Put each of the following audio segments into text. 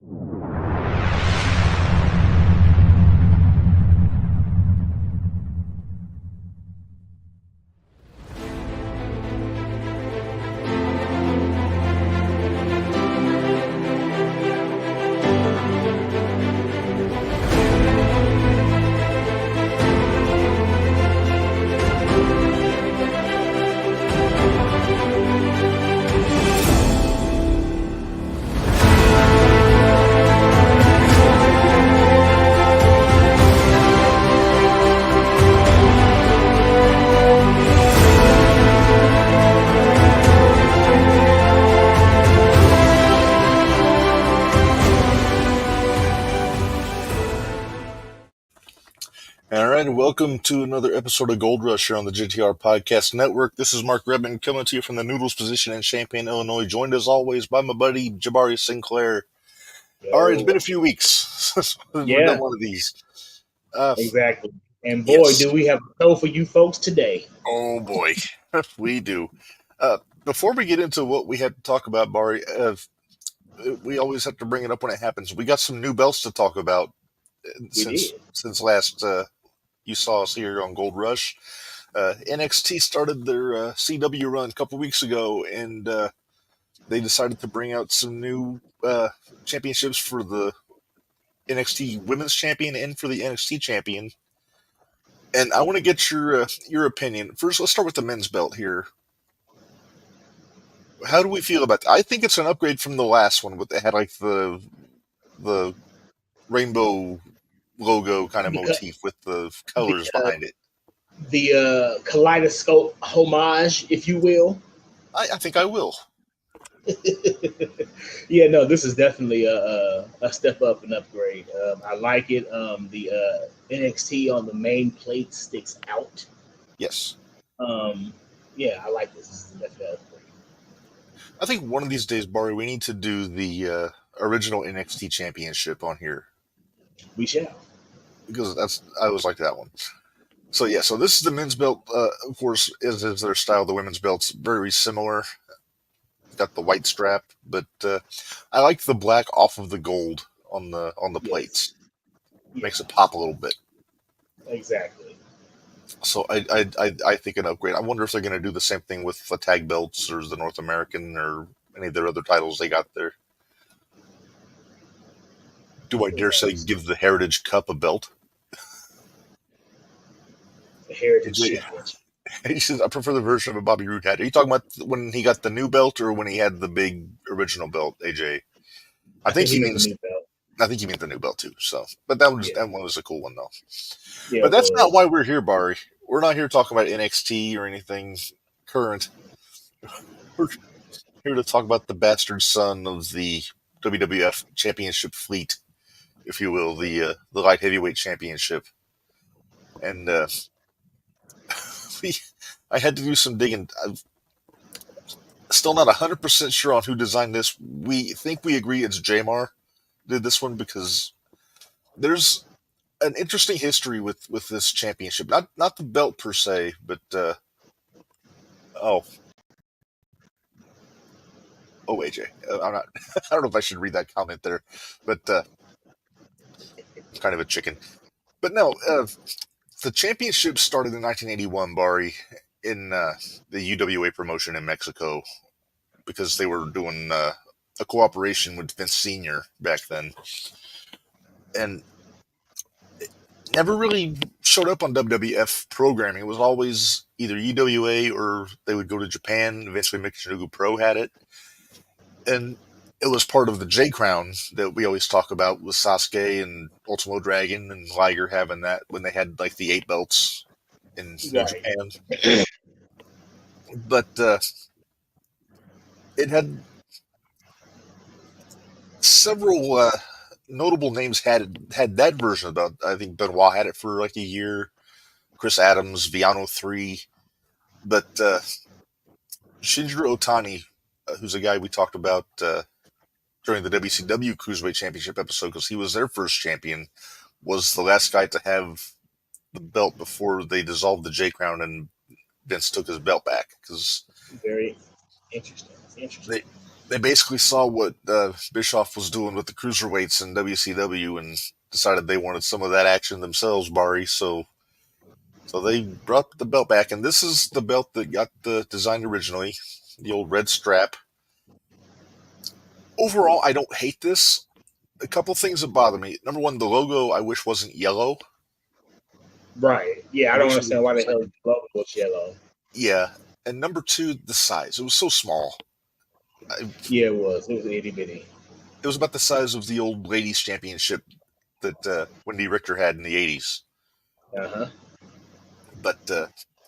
All right, and welcome to another episode of Gold Rush here on the JTR Podcast Network. This is Mark Rebin coming to you from the Noodles position in Champaign, Illinois, joined as always by my buddy Jabari Sinclair. All right, it's been a few weeks since we've done one of these. Exactly. And boy, do we have a show for you folks today. Oh boy, we do. Before we get into what we had to talk about, Bari, we always have to bring it up when it happens. We got some new belts to talk about since last you saw us here on Gold Rush. NXT started their CW run a couple weeks ago, and they decided to bring out some new championships for the NXT Women's Champion and for the NXT Champion. And I want to get your opinion. First, let's start with the men's belt here. How do we feel about that? I think it's an upgrade from the last one, but they had like the rainbow logo kind of motif with the colors behind it. The kaleidoscope homage, if you will. I think I will. Yeah, no, this is definitely a step up and upgrade. I like it. The NXT on the main plate sticks out. Yes. Yeah, I like this. This is definitely an upgrade. I think one of these days, Bari, we need to do the original NXT Championship on here. We shall. Because I always like that one. So yeah, so this is the men's belt. Of course, is their style. The women's belt's very similar. Got the white strap, but I like the black off of the gold on the plates. Yes. Makes it pop a little bit. Exactly. So I think an upgrade. I wonder if they're going to do the same thing with the tag belts or the North American or any of their other titles they got there. Do I dare say give the Heritage Cup a belt? The Heritage Championship. He says, I prefer the version of a Bobby Roode had. Are you talking about when he got the new belt or when he had the big original belt, AJ? I think he means the new belt. I think he meant the new belt too. So, but that one was a cool one though. Yeah, but that's not why we're here, Bari. We're not here talking about NXT or anything current. We're here to talk about the bastard son of the WWF Championship fleet, if you will, the Light Heavyweight Championship. And I had to do some digging. I'm still not 100% sure on who designed this. We think we agree it's Jamar did this one because there's an interesting history with this championship. Not the belt per se, but AJ, I'm not. I don't know if I should read that comment there, but kind of a chicken. But no, the championship started in 1981, Bari, in the UWA promotion in Mexico, because they were doing a cooperation with Vince Sr. back then. And it never really showed up on WWF programming. It was always either UWA or they would go to Japan. Eventually, Michinoku Pro had it. And it was part of the J Crown that we always talk about with Sasuke and Ultimo Dragon and Liger having that when they had like the 8 belts in New Japan. But it had several notable names had that version about. I think Benoit had it for like a year. Chris Adams, Viano 3. But Shinjiro Otani, who's a guy we talked about during the WCW Cruiserweight Championship episode, because he was their first champion, was the last guy to have the belt before they dissolved the J Crown and Vince took his belt back. Because very interesting. they basically saw what Bischoff was doing with the cruiserweights in WCW and decided they wanted some of that action themselves, Bari. So they brought the belt back, and this is the belt that got the design originally, the old red strap. Overall, I don't hate this. A couple things that bother me. Number one, the logo I wish wasn't yellow. Right. Yeah, I I don't wish it understand why the was hell like, the logo was yellow. yeah. And number two, the size. It was so small. Yeah, it was. It was itty bitty. It was about the size of the old ladies championship that Wendy Richter had in the 80s. Uh-huh. But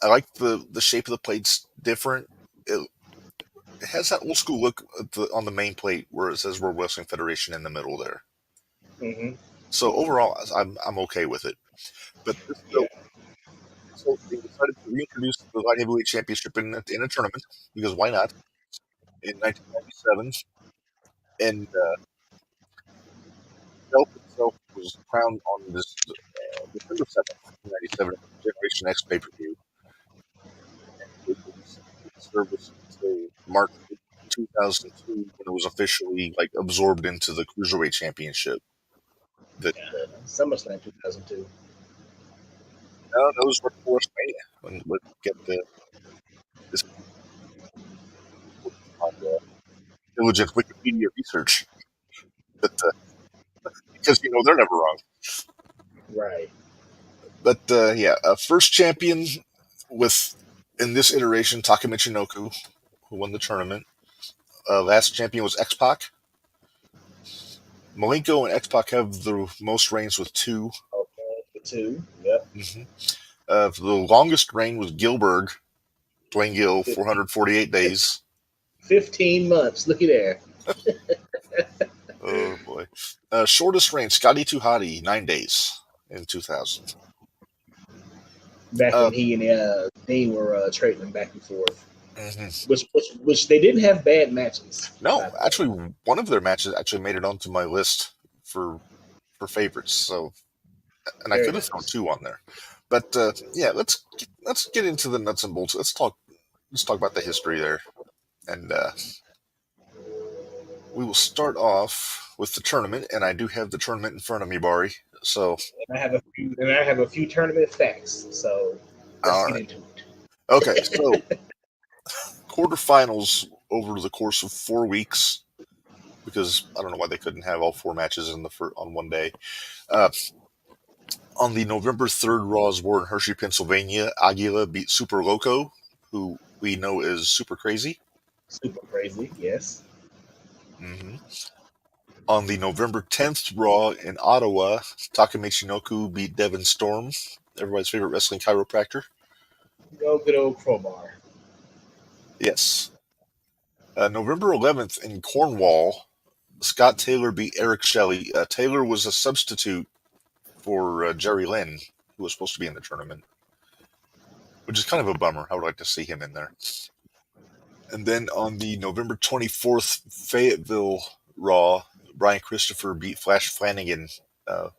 I like the shape of the plates different. It has that old school look on the main plate where it says World Wrestling Federation in the middle there. Mm-hmm. So overall, I'm okay with it. But this Yeah. belt, so they decided to reintroduce the Light Heavyweight Championship in a tournament because why not? In 1997, and the belt itself was crowned on this December 7th, 1997, at the Generation X pay per view. It was in service until March 2002 when it was officially like absorbed into the Cruiserweight Championship. That SummerSlam 2002. those were Force Mania when we get this on diligent Wikipedia research. But because they're never wrong. Right. But yeah, first champion with in this iteration Taka Michinoku, who won the tournament. Last champion was X Pac. Malenko and X Pac have the most reigns with 2. Okay. The 2. Yep. Mm-hmm. The longest reign was Gilbert, Dwayne Gill, 448 days. 15 months. Looky there. Oh boy. Shortest reign, Scotty 2 Hotty, 9 days in 2000. Back when he and Dean were trading them back and forth. Mm-hmm. Which they didn't have bad matches. No, actually, one of their matches actually made it onto my list for favorites. So, and I could have thrown 2 on there, but yeah, let's get into the nuts and bolts. Let's talk about the history there, and we will start off with the tournament. And I do have the tournament in front of me, Bari. So, and I have a few tournament facts. So let's get into it. Okay, so quarterfinals over the course of 4 weeks, because I don't know why they couldn't have all 4 matches on one day. On the November 3rd Raw's War in Hershey, Pennsylvania, Aguila beat Super Loco, who we know is Super Crazy. Super Crazy, yes. Mm-hmm. On the November 10th Raw in Ottawa, Taka Michinoku beat Devin Storm, everybody's favorite wrestling chiropractor. Good old Crowbar. Yes. November 11th in Cornwall, Scott Taylor beat Eric Shelley. Taylor was a substitute for Jerry Lynn, who was supposed to be in the tournament, which is kind of a bummer. I would like to see him in there. And then on the November 24th Fayetteville Raw, Brian Christopher beat Flash Flanagan, one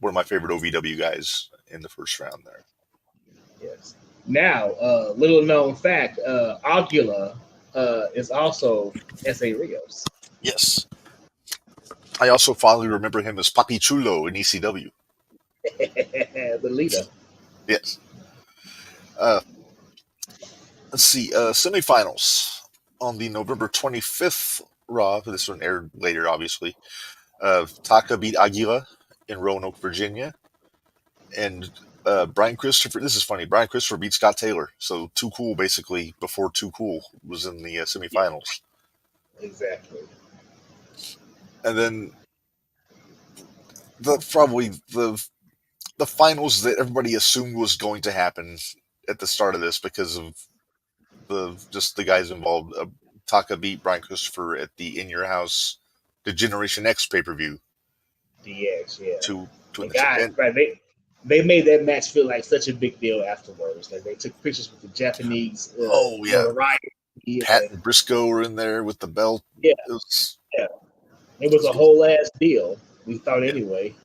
of my favorite OVW guys, in the first round there. Yes. Now, little known fact, Aguila is also S.A. Rios. Yes. I also fondly remember him as Papi Chulo in ECW. The leader. Yes. Let's see. Semifinals on the November 25th Raw. This one aired later, obviously. Taka beat Aguila in Roanoke, Virginia. And Brian Christopher, this is funny, Brian Christopher beat Scott Taylor. So Too Cool, basically, before Too Cool was in the semifinals. Exactly. And then probably the finals that everybody assumed was going to happen at the start of this because of the guys involved. Taka beat Brian Christopher at the In Your House, the Generation X pay-per-view. DX, yeah. To guys, right, they made that match feel like such a big deal afterwards. Like they took pictures with the Japanese. Pat and Briscoe were in there with the belt. Yeah, it was a whole ass deal. We thought anyway.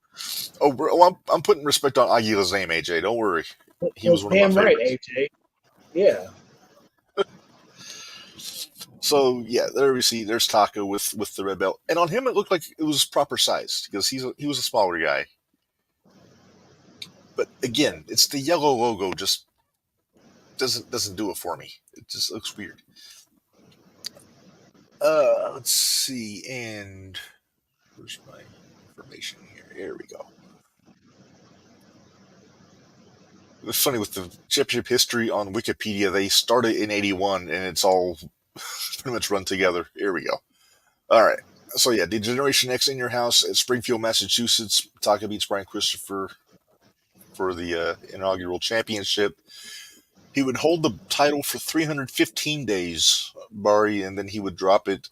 Oh, bro, I'm putting respect on Aguila's name, AJ. Don't worry. He was one of my favorites. AJ. Yeah. So yeah, there we see. There's Taco with the red belt, and on him it looked like it was proper sized because he was a smaller guy. But again, it's the yellow logo just doesn't do it for me. It just looks weird. Let's see, and where's my information here? Here we go. It's funny with the championship history on Wikipedia. They started in '81, and it's all pretty much run together. Here we go. All right. So yeah, did Generation X in your house at Springfield, Massachusetts? Taka beats Brian Christopher for the inaugural championship. He would hold the title for 315 days, Bari, and then he would drop it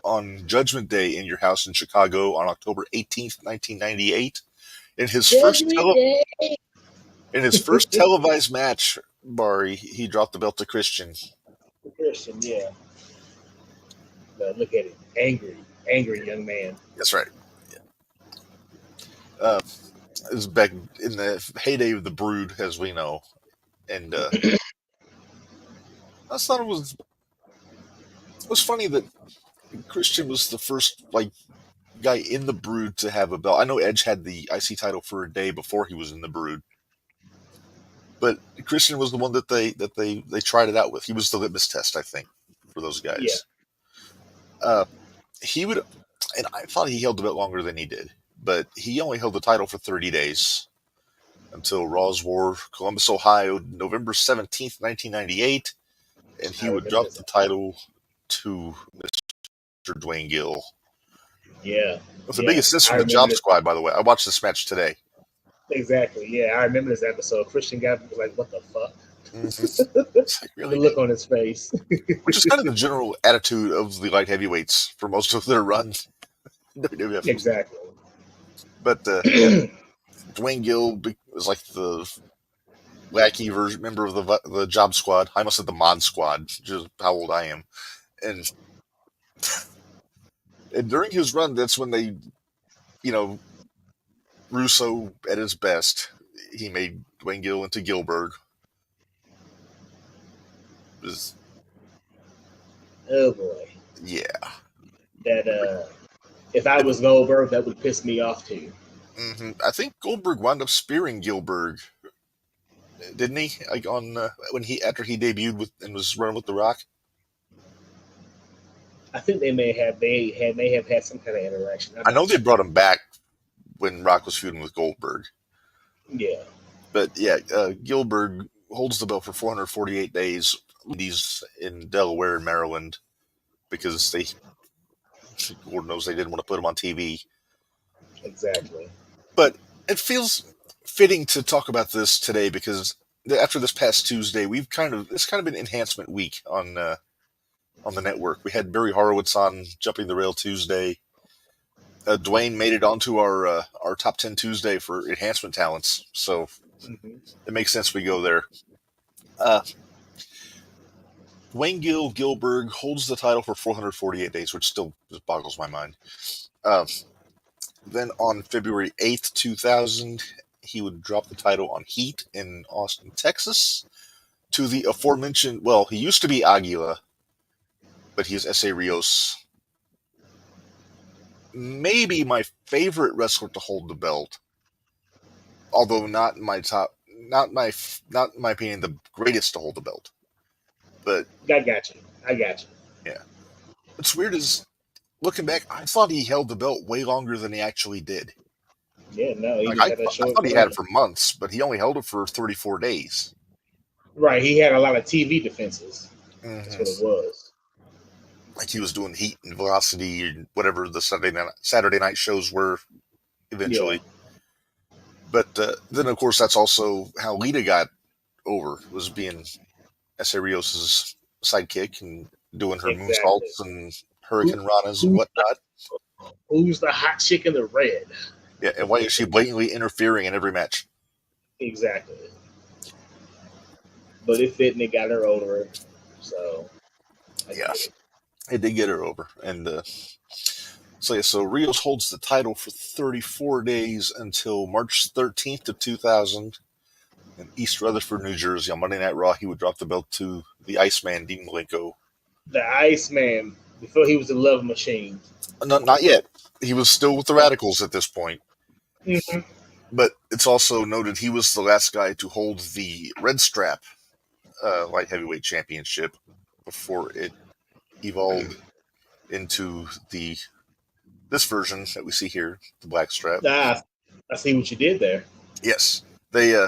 on Judgment Day in your house in Chicago on October 18th, 1998. In his first televised match, Bari, he dropped the belt to Christian. Christian, yeah. But look at it, angry young man. That's right. Yeah. It was back in the heyday of the Brood, as we know, and I thought it was funny that Christian was the first guy in the Brood to have a belt. I know Edge had the IC title for a day before he was in the Brood, but Christian was the one that they tried it out with. He was the litmus test, I think, for those guys. Yeah. He would, and I thought he held the belt longer than he did, but he only held the title for 30 days until Raw's War, Columbus, Ohio, November 17th, 1998, and he would drop the title to Mr. Dwayne Gill. Yeah. With the big assist from the Job Squad, by the way. I watched this match today. Exactly. Yeah, I remember this episode. Christian guy was like, "What the fuck?" Mm-hmm. It's like, really? The look on his face. Which is kind of the general attitude of the light heavyweights for most of their run. WWF. Exactly. But Dwayne Gill was like the wacky version member of the Job Squad. I almost said the Mod Squad, just how old I am. And during his run, that's when they, Russo at his best. He made Dwayne Gill into Gilbert. Oh boy. Yeah. That if I was Goldberg, that would piss me off too. Mm-hmm. I think Goldberg wound up spearing Gilbert, didn't he? Like on after he debuted and was running with The Rock. I think they may have had some kind of interaction. I know they brought him back when Rock was feuding with Goldberg. Yeah. But yeah, Gilbert holds the belt for 448 days. He's in Delaware and Maryland because Lord knows they didn't want to put him on TV. Exactly. But it feels fitting to talk about this today because after this past Tuesday, it's kind of been enhancement week on the network. We had Barry Horowitz on Jumping the Rail Tuesday. Dwayne made it onto our top 10 Tuesday for enhancement talents, so It makes sense we go there. Dwayne Gilbert holds the title for 448 days, which still just boggles my mind. Then on February 8th, 2000, he would drop the title on Heat in Austin, Texas, to the aforementioned, well, he used to be Aguila, but he's S.A. Rios. Maybe my favorite wrestler to hold the belt, although not in my opinion, the greatest to hold the belt. But I got you. Yeah. What's weird is, looking back, I thought he held the belt way longer than he actually did. Yeah, no, I thought he had it for months, but he only held it for 34 days. Right, he had a lot of TV defenses. Mm-hmm. That's what it was. Like he was doing Heat and Velocity and whatever the Saturday night shows were eventually. Yeah. But then, of course, that's also how Lita got over, was being S.A. Rios' sidekick and doing her moonsaults and Hurricane Ranas and whatnot. Who's the hot chick in the red? Yeah, and why is she blatantly interfering in every match? Exactly. But it fit and it got her over. So, yeah, it did get her over. And so Rios holds the title for 34 days until March 13th of 2000 in East Rutherford, New Jersey. On Monday Night Raw, he would drop the belt to the Iceman, Dean Malenko. The Iceman, before he was the Love Machine. Not yet. He was still with the Radicals at this point. Mm-hmm. But it's also noted he was the last guy to hold the red strap light heavyweight championship before it evolved into this version that we see here, the black strap. Ah, I see what you did there. Yes, they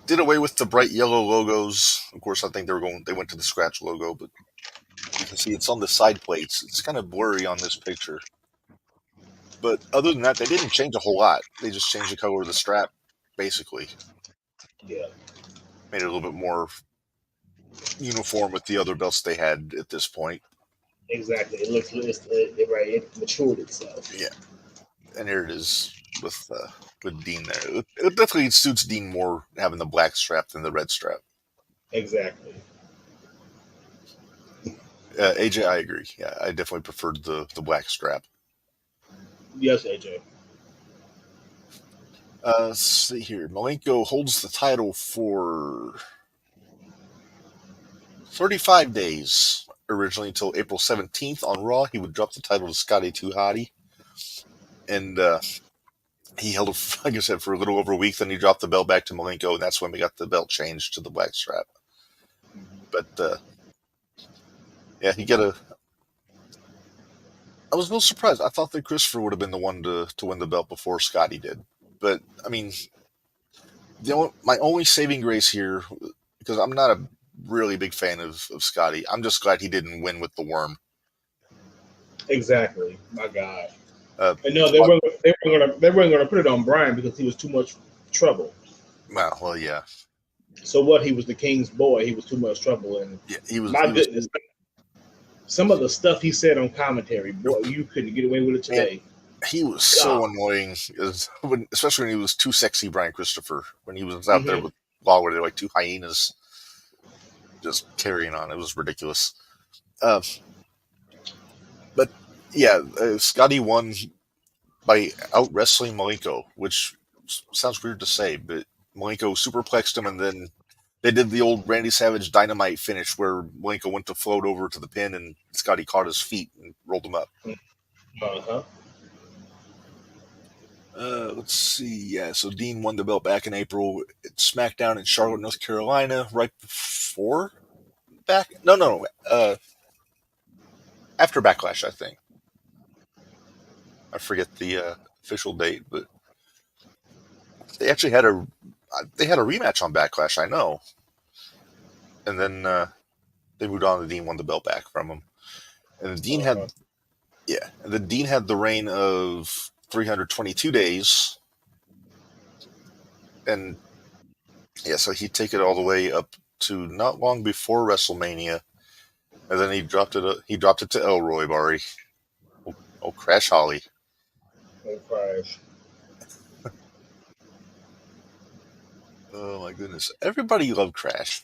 did away with the bright yellow logos. Of course, I think they went to the scratch logo, but you can see it's on the side plates. It's kind of blurry on this picture. But other than that, they didn't change a whole lot. They just changed the color of the strap, basically. Yeah, Made it a little bit more uniform with the other belts they had at this point. exactly. Right. It matured itself. Yeah, and here it is with Dean there. It definitely suits Dean more having the black strap than the red strap. Exactly. AJ, I agree. Yeah, I definitely preferred the black strap. Yes, AJ. Let's see here. Malenko holds the title for 35 days. Originally until April 17th on Raw. He would drop the title to Scotty 2 Hottie. And he held it, like I said, for a little over a week. Then he dropped the belt back to Malenko, and that's when we got the belt changed to the black strap. But yeah, he got a. I was a little surprised. I thought that Christopher would have been the one to win the belt before Scotty did. But I mean, my only saving grace here, because I'm not a really big fan of Scotty. I'm just glad he didn't win with the worm. Exactly. My God. And no, Well, they weren't gonna put it on Brian because he was too much trouble. well, yeah. So what? He was the king's boy. He was too much trouble, and Yeah, he was. my He was. goodness, some of the stuff he said on commentary, boy, you couldn't get away with it Man, today. he was so annoying, especially when he was too sexy, Brian Christopher. When he was out there Mm-hmm. with Lawler, like two hyenas, just carrying on. It was ridiculous. But yeah, Scotty won by out wrestling Malenko, which sounds weird to say, but Malenko superplexed him, and then they did the old Randy Savage Dynamite finish where Malenko went to float over to the pin, and Scotty caught his feet and rolled him up. Uh-huh. Let's see. Yeah, so Dean won the belt back in April at SmackDown in Charlotte, North Carolina, right before No. After Backlash, I think. I forget the official date, but they actually had a rematch on Backlash. I know, and then they moved on. And Dean won the belt back from him, and Dean Uh-huh. and then Dean had the reign of 322 days, and yeah, so he'd take it all the way up to not long before WrestleMania, and then he dropped it. He dropped it to Elroy Bari. Oh, Crash Holly. Oh, Crash. Oh my goodness! Everybody loved Crash.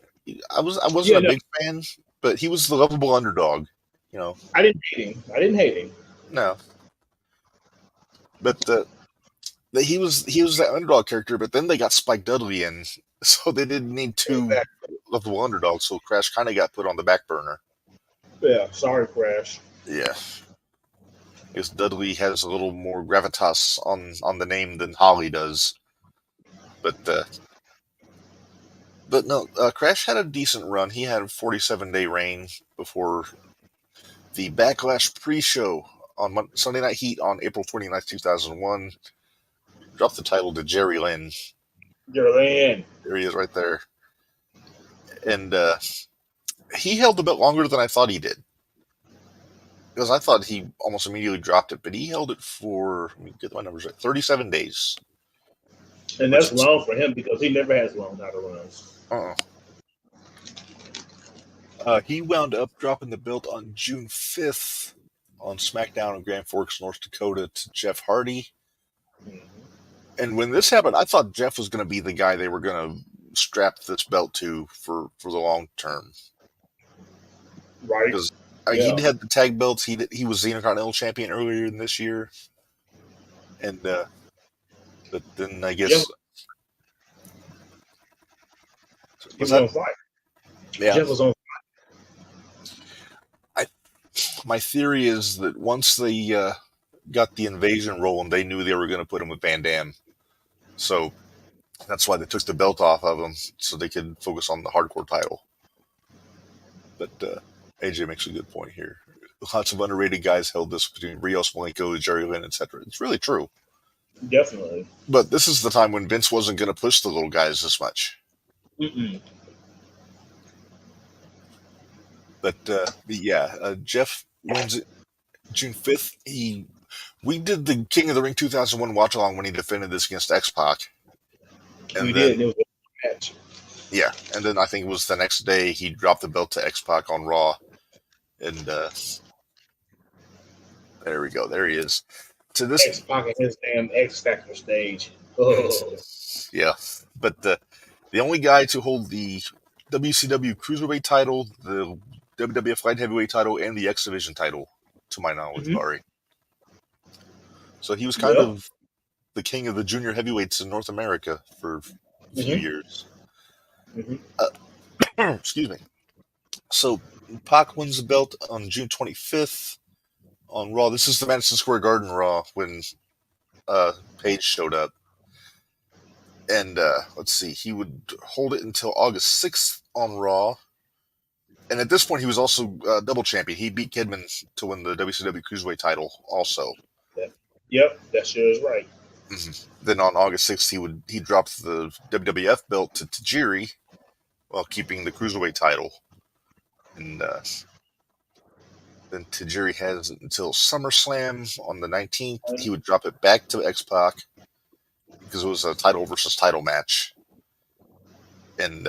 I wasn't Yeah, a no, big fan, but he was the lovable underdog. You know, I didn't hate him. I didn't hate him. no, but he was that underdog character. But then they got Spike Dudley in, so they didn't need two Exactly. lovable underdogs. So Crash kind of got put on the back burner. Yeah, sorry, Crash. Yeah, because Dudley has a little more gravitas on the name than Holly does. But no, Crash had a decent run. He had a 47-day reign before the Backlash pre-show on Sunday Night Heat on April 29th, 2001. Dropped the title to Jerry Lynn. Jerlyn. There he is right there. And he held the belt longer than I thought he did. Because I thought he almost immediately dropped it, but he held it for, let me get my numbers right, 37 days. And Which that's is, long for him because he never has long title runs. he wound up dropping the belt on June 5th on SmackDown in Grand Forks, North Dakota to Jeff Hardy. Mhm. And when this happened, I thought Jeff was going to be the guy they were going to strap this belt to for the long term. Right? Because Yeah. he had the tag belts. He was the Intercontinental Champion earlier in this year. And but then I guess... Jeff, he was was that? on fire. Yeah. Jeff was on. My theory is that once they got the invasion rolling, they knew they were going to put him with Van Dam. So that's why they took the belt off of him so they could focus on the hardcore title. But AJ makes a good point here. Lots of underrated guys held this between Rios, Malenko, Jerry Lynn, etc. It's really true. Definitely. But this is the time when Vince wasn't going to push the little guys as much. Mm-mm. But yeah, Jeff wins it June 5th. We did the King of the Ring 2001 watch along when he defended this against X-Pac. And We then, did. It was a match. yeah, and then I think it was the next day he dropped the belt to X-Pac on Raw. And there we go. There he is. To this, X-Pac and his damn X Factor stage. Oh. yeah. But the only guy to hold the WCW Cruiserweight title, the WWF Light Heavyweight title, and the X Division title, to my knowledge, Mm-hmm. Bari. So he was kind of the king of the junior heavyweights in North America for a few years. Mm-hmm. Excuse me. So Pac wins the belt on June 25th on Raw. This is the Madison Square Garden Raw when Paige showed up. And let's see, he would hold it until August 6th on Raw. And at this point, he was also double champion. He beat Kidman to win the WCW Cruiserweight title also. Yep, that sure is right. Mm-hmm. Then on August 6th, he dropped the WWF belt to Tajiri while keeping the Cruiserweight title. And then Tajiri has it until SummerSlam on the 19th. He would drop it back to X-Pac because it was a title versus title match. And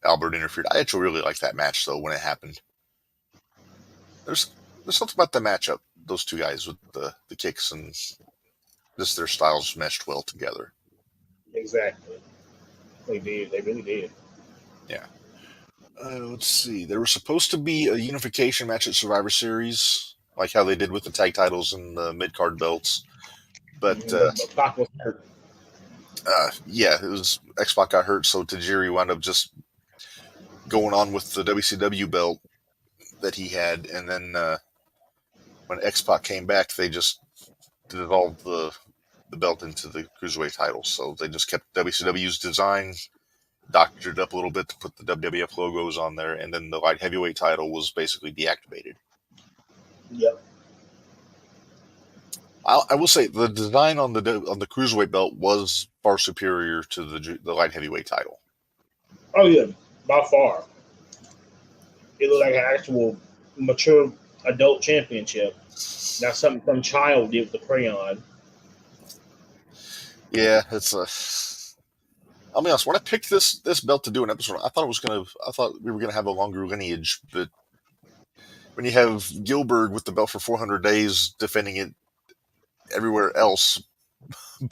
Albert interfered. I actually really liked that match, though, when it happened. There's something about the matchup, those two guys with the kicks and just their styles meshed well together. Exactly. They did. They really did. Yeah. Let's see. There was supposed to be a unification match at Survivor Series, like how they did with the tag titles and the mid-card belts. But Pac was hurt. yeah, it was X-Pac got hurt, so Tajiri wound up just going on with the WCW belt that he had, and then when X-Pac came back, they just dissolved the belt into the Cruiserweight title. So they just kept WCW's design, doctored it up a little bit to put the WWF logos on there, and then the light heavyweight title was basically deactivated. Yep. I will say the design on the Cruiserweight belt was far superior to the light heavyweight title. Oh yeah, by far. It looked like an actual mature adult championship. Not something some child did with the crayon. Yeah, it's a. I'll be honest. When I picked this belt to do an episode, I thought we were gonna have a longer lineage, but when you have Gilbert with the belt for 400 days defending it everywhere else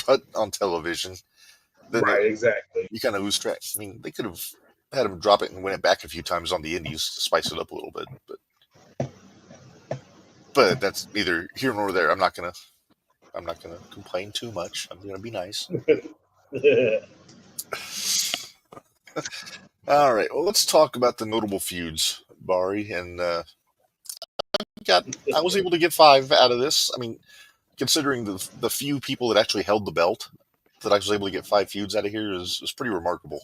but on television, then Right, exactly. you kind of lose track. I mean, they could have had him drop it and win it back a few times on the indies to spice it up a little bit, but that's neither here nor there. I'm not gonna complain too much. I'm gonna be nice. All right. Well, let's talk about the notable feuds, Bari, and I was able to get 5 out of this. I mean, considering the few people that actually held the belt, that I was able to get 5 feuds out of here is pretty remarkable.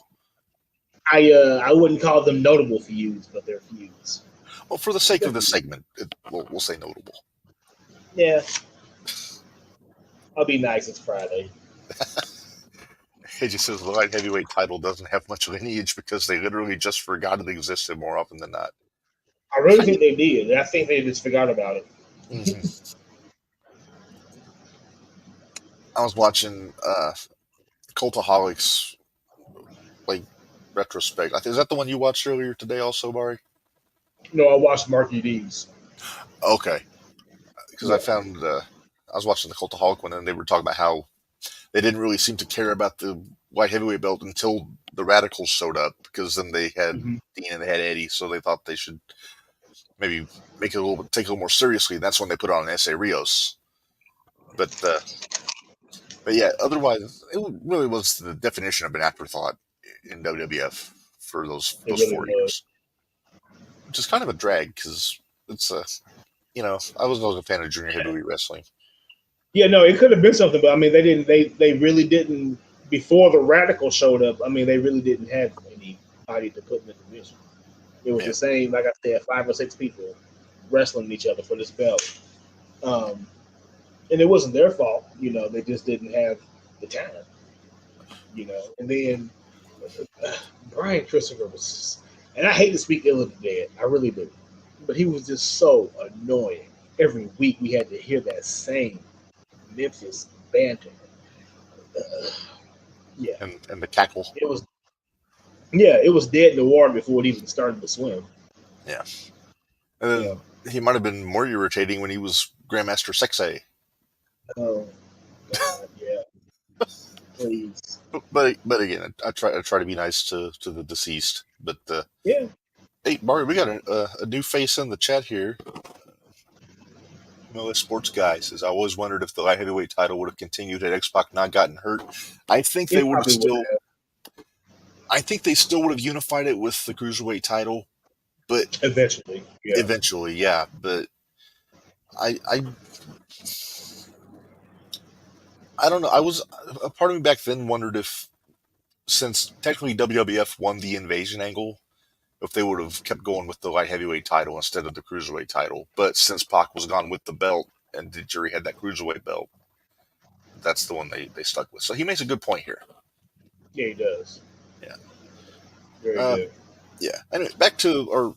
I wouldn't call them notable feuds, but they're feuds. Well, for the sake of this segment, we'll say notable. Yeah. I'll be nice. It's Friday. It just says the light heavyweight title doesn't have much lineage because they literally just forgot it existed more often than not. I really think they did. I think they just forgot about it. Mm-hmm. I was watching Cultaholics, like, retrospect. Is that the one you watched earlier today also, Bari? No, I watched Marky D's. Okay. Because I found, I was watching the Cultaholic one, and they were talking about how they didn't really seem to care about the light heavyweight belt until the Radicals showed up, because then they had Dean and they had Eddie, so they thought they should maybe take it a little more seriously. That's when they put on S.A. Rios. But yeah, otherwise, it really was the definition of an afterthought in WWF for those 4 years. Which is kind of a drag, because it's I was always a fan of junior heavyweight wrestling. Yeah, no, it could have been something, but I mean, they didn't. They really didn't. Before the Radical showed up, I mean, they really didn't have anybody to put in the division. It was the same, like I said, 5 or 6 people wrestling each other for this belt, and it wasn't their fault. They just didn't have the talent. And then Brian Christopher was, and I hate to speak ill of the dead, I really do, but he was just so annoying. Every week we had to hear that same Memphis banter. Yeah, and the cackle. it was dead in the water before it even started to swim. Yeah, and then he might have been more irritating when he was Grandmaster Sexay. Oh God, yeah. Please. But again, I try to be nice to the deceased. But Yeah. hey, Barry, we got a new face in the chat here. Sports guy says, I always wondered if the light heavyweight title would have continued had X-Pac not gotten hurt. I think they would have still. I think they still would have unified it with the cruiserweight title, but eventually, yeah. But I don't know. A part of me back then wondered if, since technically WWF won the invasion angle, if they would have kept going with the light heavyweight title instead of the cruiserweight title. But since Pac was gone with the belt and the jury had that cruiserweight belt, that's the one they stuck with. So he makes a good point here. Yeah, he does. Yeah. Very good. Yeah. Anyway, back to our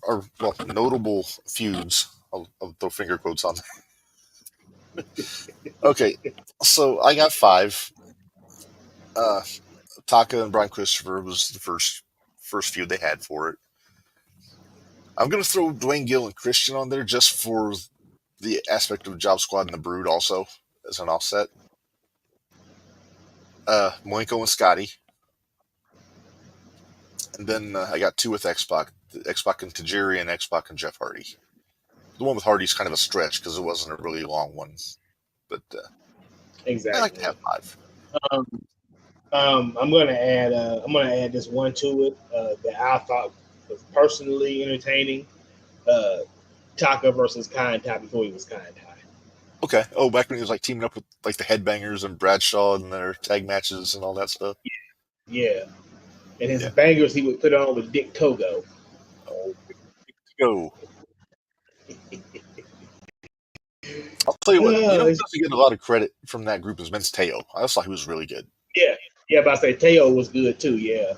notable feuds. I'll throw finger quotes on there. Okay, so I got 5. Taka and Brian Christopher was the first feud they had for it. I'm going to throw Dwayne Gill and Christian on there just for the aspect of Job Squad and the Brood also as an offset. Malenko and Scotty. And then I got 2 with X-Pac. X-Pac and Tajiri and X-Pac and Jeff Hardy. The one with Hardy's kind of a stretch because it wasn't a really long one. But exactly. I like to have 5. I'm gonna add this one to it that I thought was personally entertaining. Taka versus Kai and Tai before he was Kai and Tai. Okay. Oh, back when he was like teaming up with like the Headbangers and Bradshaw and their tag matches and all that stuff. Yeah. And his bangers he would put on with Dick Togo. Oh, Dick Togo. I'll tell you what, who doesn't get a lot of credit from that group is Vince Teo. I just thought he was really good. Yeah, but I say Teo was good too, yeah.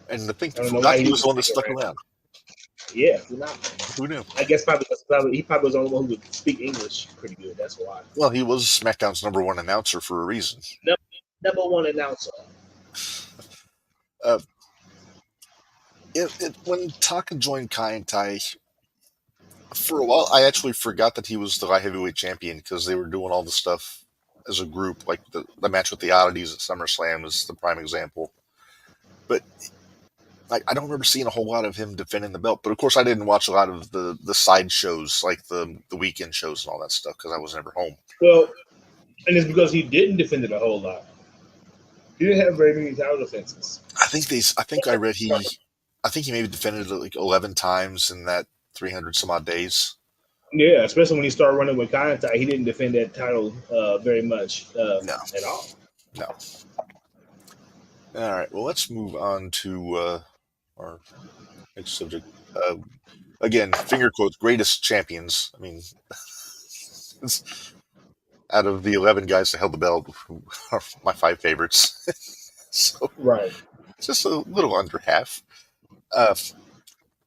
And the thing, he was the one that stuck around. Yeah, who knew? I guess he probably was the only one who could speak English pretty good. That's why. Well, he was SmackDown's #1 announcer for a reason. Number 1 announcer. When Taka joined Kai and Tai, for a while, I actually forgot that he was the light heavyweight champion because they were doing all the stuff as a group, like the match with the Oddities at SummerSlam is the prime example. But I don't remember seeing a whole lot of him defending the belt. But of course, I didn't watch a lot of the side shows, like the weekend shows and all that stuff, because I was never home. Well, and it's because he didn't defend it a whole lot. He didn't have very many title defenses. I think he maybe defended it like 11 times in that 300 some odd days. Yeah, especially when he started running with Kai and Tai, he didn't defend that title very much at all. No. All right. Well, let's move on to our next subject. Again, finger quotes, greatest champions. I mean, out of the 11 guys that held the belt, who are my 5 favorites. So, right. Just a little under half.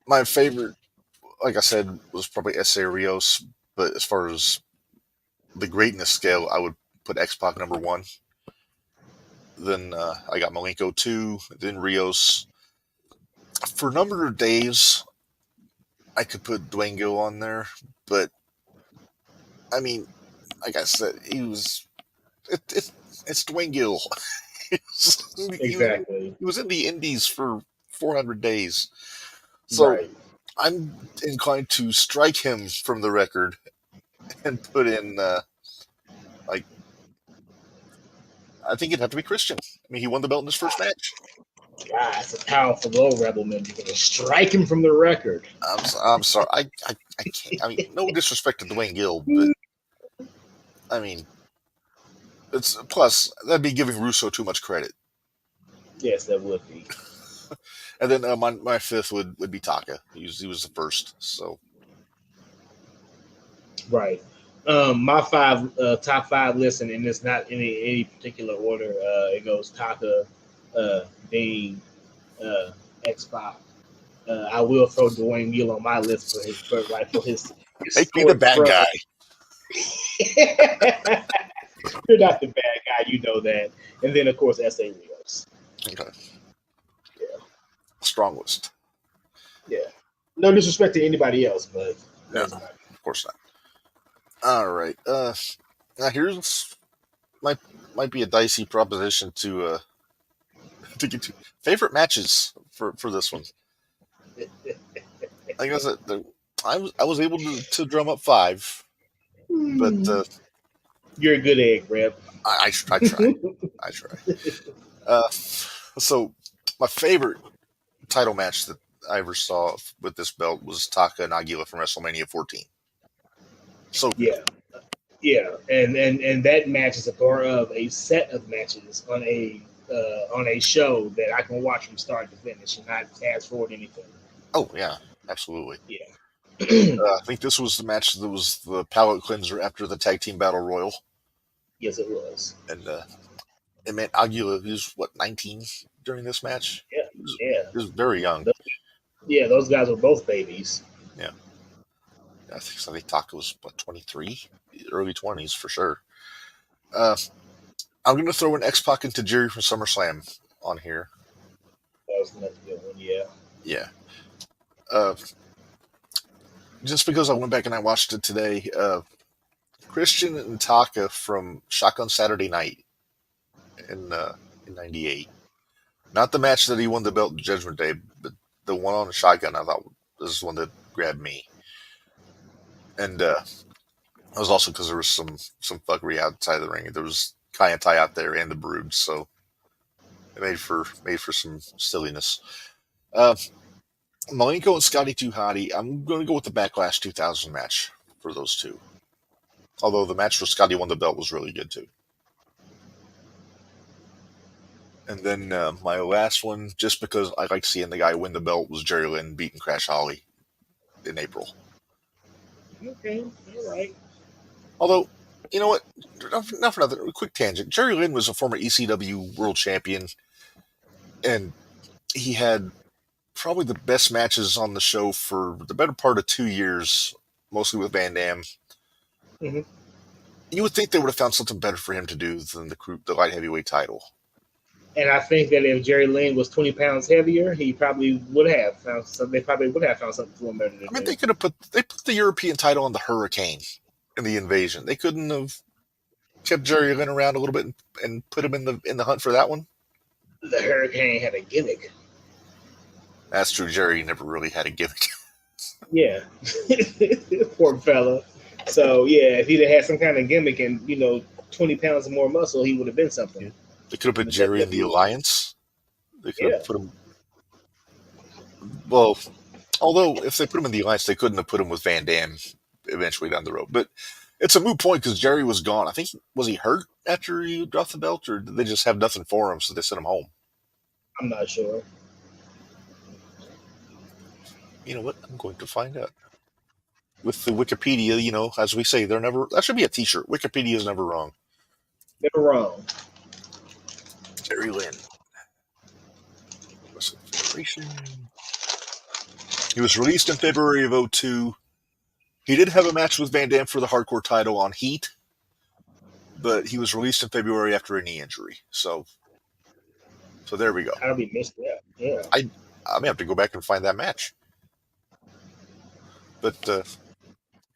My favorite, like I said, was probably S.A. Rios, but as far as the greatness scale, I would put X-Pac #1. Then I got Malenko 2, then Rios. For a number of days, I could put Dwayne Gill on there, but I mean, like I said, he was. It's Dwayne Gill. Exactly. He was in the Indies for 400 days. So I'm inclined to strike him from the record and put in, I think it'd have to be Christian. I mean, he won the belt in his first match. God, it's a powerful blow, Rebel Man. You're going to strike him from the record. I'm sorry. I can't. I mean, no disrespect to Dwayne Gill, but I mean, it's plus that'd be giving Russo too much credit. Yes, that would be. And then my fifth would be Taka. He was the first. So Right. My top five list, and it's not in any particular order. It goes Taka, Dean, X Pac. I will throw Dwayne Gill on my list for his make me the historic bad run. guy. You're not the bad guy, you know that. And then of course S.A. Rios. Okay. Yeah. Strongest. Yeah. No disrespect to anybody else, but No, of course not. All right. Now here's might be a dicey proposition to get to. Favorite matches for this one. Like I said, I was able to drum up 5, but you're a good egg, Reb. I try. I try. So my favorite title match that I ever saw with this belt was Taka and Aguila from WrestleMania 14. So good. Yeah, and that match is a part of a set of matches on a show that I can watch from start to finish and not fast forward anything. Oh yeah, absolutely. Yeah. I think this was the match that was the palate cleanser after the tag team battle royal. Yes, it was. And it meant Aguila, he was, 19 during this match? Yeah, He was very young. Those guys were both babies. Yeah. I think so. I think Taka was, 23? Early 20s for sure. I'm going to throw an X-Pac into Jerry from SummerSlam on here. That was another good one, yeah. Yeah. Just because I went back and I watched it today, Christian and Taka from Shotgun Saturday Night in '98. Not the match that he won the belt in Judgment Day, but the one on the Shotgun. I thought this is one that grabbed me, and it was also because there was some fuckery outside the ring. There was Kai and Tai out there and the Brood, so it made for some silliness. Malenko and Scotty 2 Hotty. I'm going to go with the Backlash 2000 match for those two. Although the match where Scotty won the belt was really good too. And then my last one, just because I like seeing the guy win the belt, was Jerry Lynn beating Crash Holly in April. Okay, all right. Although, you know what? Not for nothing. Quick tangent. Jerry Lynn was a former ECW world champion, and he had probably the best matches on the show for the better part of 2 years, mostly with Van Dam. Mm-hmm. You would think they would have found something better for him to do than the light heavyweight title. And I think that if Jerry Lynn was 20 pounds heavier, he probably would have found something. They probably would have found something for him better to do. I mean, they put the European title on the Hurricane in the Invasion. They couldn't have kept Jerry Lynn around a little bit and put him in the hunt for that one. The Hurricane had a gimmick. That's true. Jerry never really had a gimmick. Yeah, poor fella. So yeah, if he'd have had some kind of gimmick and 20 pounds more muscle, he would have been something. They could have put Jerry in the Alliance. They could have put him. Well, although if they put him in the Alliance, they couldn't have put him with Van Dam eventually down the road. But it's a moot point because Jerry was gone. I think was he hurt after he dropped the belt, or did they just have nothing for him, so they sent him home? I'm not sure. You know what? I'm going to find out. With the Wikipedia, as we say, they're never. That should be a T-shirt. Wikipedia is never wrong. Never wrong. Jerry Lynn. He was released in February of 2002. He did have a match with Van Dam for the hardcore title on Heat, but he was released in February after a knee injury. So there we go. How did we miss that? Yeah. I may have to go back and find that match. But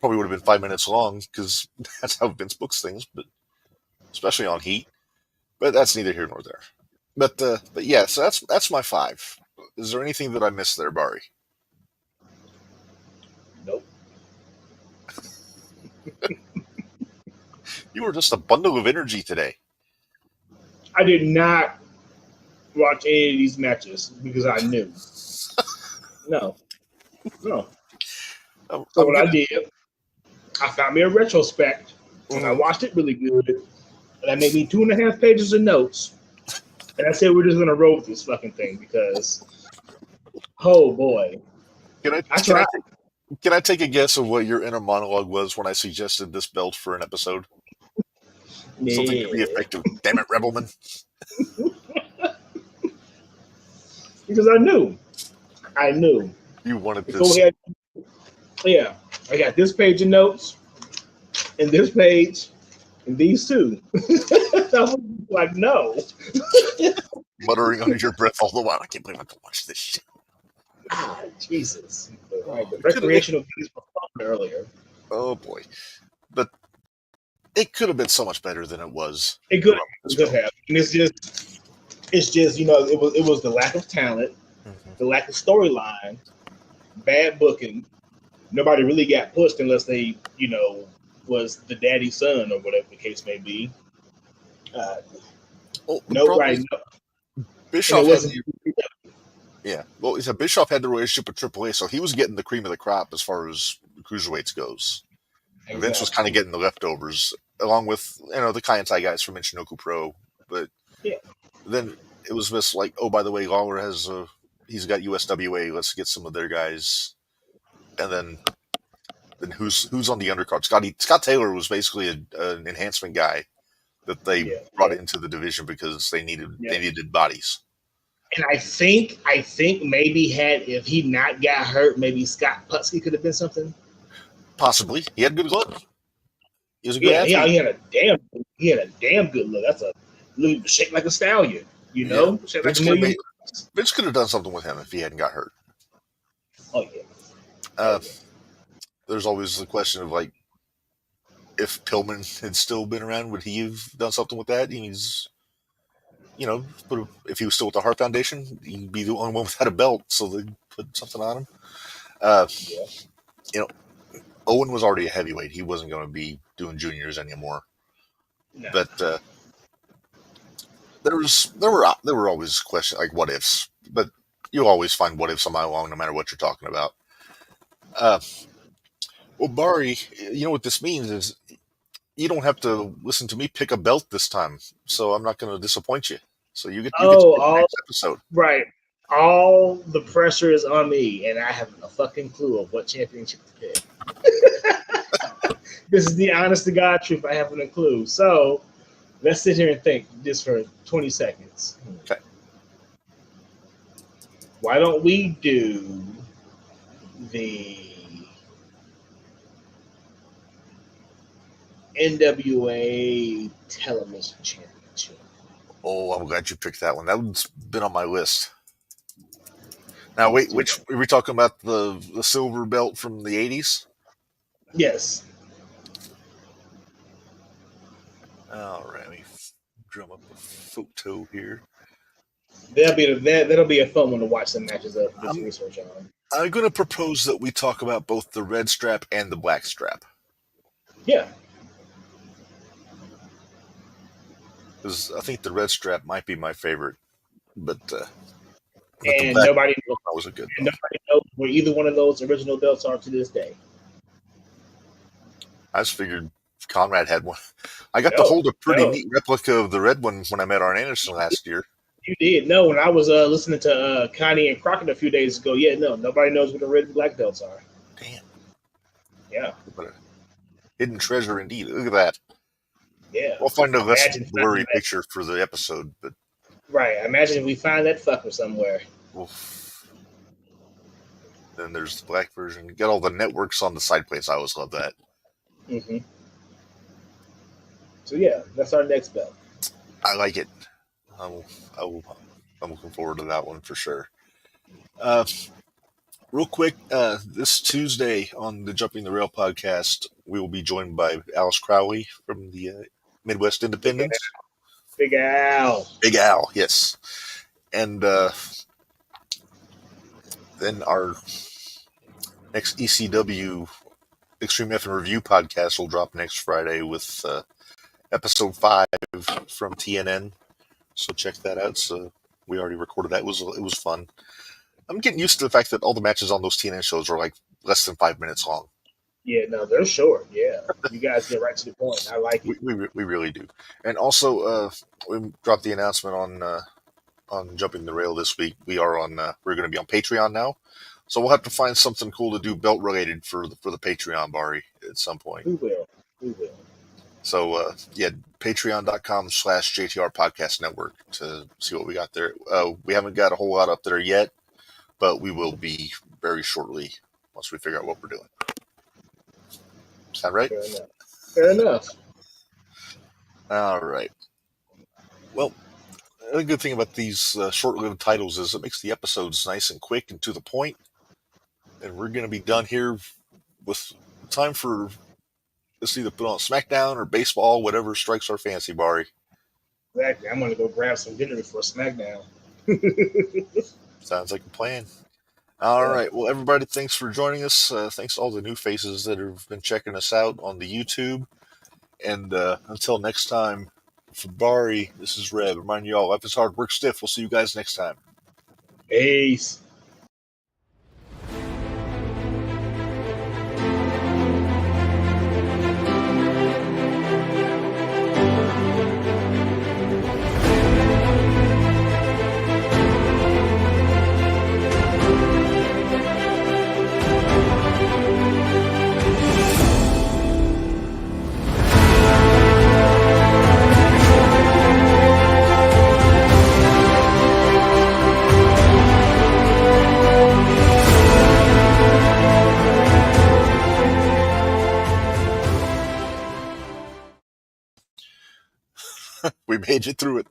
probably would have been 5 minutes long because that's how Vince books things, but especially on Heat. But that's neither here nor there. But yeah, so that's my 5. Is there anything that I missed there, Bari? Nope. You were just a bundle of energy today. I did not watch any of these matches because I knew. No. So I'm what I gonna. did, I found me a retrospect, and I Mhm. watched it really good. And I made me 2.5 pages of notes. And I said we're just gonna roll with this fucking thing because, oh boy, Can I I can I tried. take can I take a guess of what your inner monologue was when I suggested this belt for an episode? Something to the Yeah, effect of "Damn it, Rebelman!" because I knew You wanted before this. we had. Yeah, I got this page of notes and this page and these two. I was like, no. Muttering under your breath all the while. I can't believe I have to watch this shit. Ah, Jesus. Right, Oh, the it could have. recreational things were fun earlier. Oh boy, but it could have been so much better than it was. It The could, run with this it could belt. have, and it's just it was the lack of talent, Hmm. the lack of storyline, bad booking. Nobody really got pushed unless they was the daddy son or whatever the case may be. Uh, Well, the no, problem right, is no, and it Bischoff had wasn't. the yeah. Well, he said Bischoff had the relationship with Triple A, so he was getting the cream of the crop as far as cruiserweights goes. Vince was kind of Exactly. getting the leftovers, along with the Kaientai guys from Michinoku Pro. But Yeah, then it was just like, oh, by the way, Lawler has he's got USWA. Let's get some of their guys. And then who's on the undercard? Scott Taylor was basically an enhancement guy that they yeah, brought into the division because they yeah. needed bodies. And I think maybe had if he not got hurt, maybe Scott Putski could have been something. Possibly, he had good luck. He was a good Yeah, athlete. he had a damn good look. That's a look shaped like a stallion, Yeah, shaped like Vince a could have million. made Vince could have done something with him if he hadn't got hurt. Oh yeah, oh Uh, yeah. there's always the question of like if Pillman had still been around, would he have done something with that? He's but if he was still with the Hart Foundation, he'd be the only one without a belt, so they'd put something on him. Uh, Yeah. you know, Owen was already a heavyweight; he wasn't going to be doing juniors anymore. No. But there were always questions like what ifs, but you always find what ifs a mile long, no matter what you're talking about. Uh, well, Bari, what this means is you don't have to listen to me pick a belt this time, so I'm not going to disappoint you. So you get to Oh, pick all next episode. right. All the pressure is on me, and I have a fucking clue of what championship to pick. This is the honest to God truth. I haven't a clue. So let's sit here and think just for 20 seconds. Okay. Why don't we do the NWA Television Championship? Oh, I'm glad you picked that one. That one's been on my list. Now, Let's wait, do which that. are we talking about? The silver belt from the '80s? Yes. All right, let me drum up a photo here. That'll be a fun one to watch some matches of, do some I'm research on. I'm going to propose that we talk about both the red strap and the black strap Yeah. because I think the red strap might be my favorite, but the And black nobody was a good and one. nobody knows where either one of those original belts are to this day. I just figured Conrad had one. I got to No, hold a pretty no. neat replica of the red one when I met Arn Anderson last year. You did. No, when I was listening to Connie and Crockett a few days ago, yeah, no, nobody knows what the red and black belts are. Damn, Yeah. what a hidden treasure indeed. Look at that. Yeah. We'll find a less Imagine blurry finding that. picture for the episode, but Right. Imagine if we find that fucker somewhere. oof. Then there's the black version. Get all the networks on the side plates. I always love that. Hmm. So yeah, that's our next belt. I like it. I'm, I'm looking forward to that one for sure. Uh, real quick, this Tuesday on the Jumping the Rail podcast, we will be joined by Alice Crowley from the Midwest Big Al. Independents. Big Al. Big Al, yes. And then our next ECW Extreme F and Review podcast will drop next Friday with episode 5 from TNN. So check that out. So we already recorded that. It was fun. I'm getting used to the fact that all the matches on those TNN shows are like less than 5 minutes long. Yeah, no, they're short. Yeah, you guys get right to the point. I like it. We really do. And also, we dropped the announcement on Jumping the Rail this week. We're going to be on Patreon now, so we'll have to find something cool to do belt related for the Patreon, Bari, at some point. We will. We will. So yeah, patreon.com/JTR Podcast Network to see what we got there. We haven't got a whole lot up there yet, but we will be very shortly once we figure out what we're doing. Sound right? Fair enough. Fair enough. All right. Well, the good thing about these short-lived titles is it makes the episodes nice and quick and to the point. And we're going to be done here with time for us either put on SmackDown or baseball, whatever strikes our fancy, Bari. Exactly. I'm going to go grab some dinner before SmackDown. Sounds like a plan. All right. Well, everybody, thanks for joining us. Thanks to all the new faces that have been checking us out on the YouTube. And until next time, for Bari, this is Reb. Remind you all, life is hard, work stiff. We'll see you guys next time. Peace. We made it through it.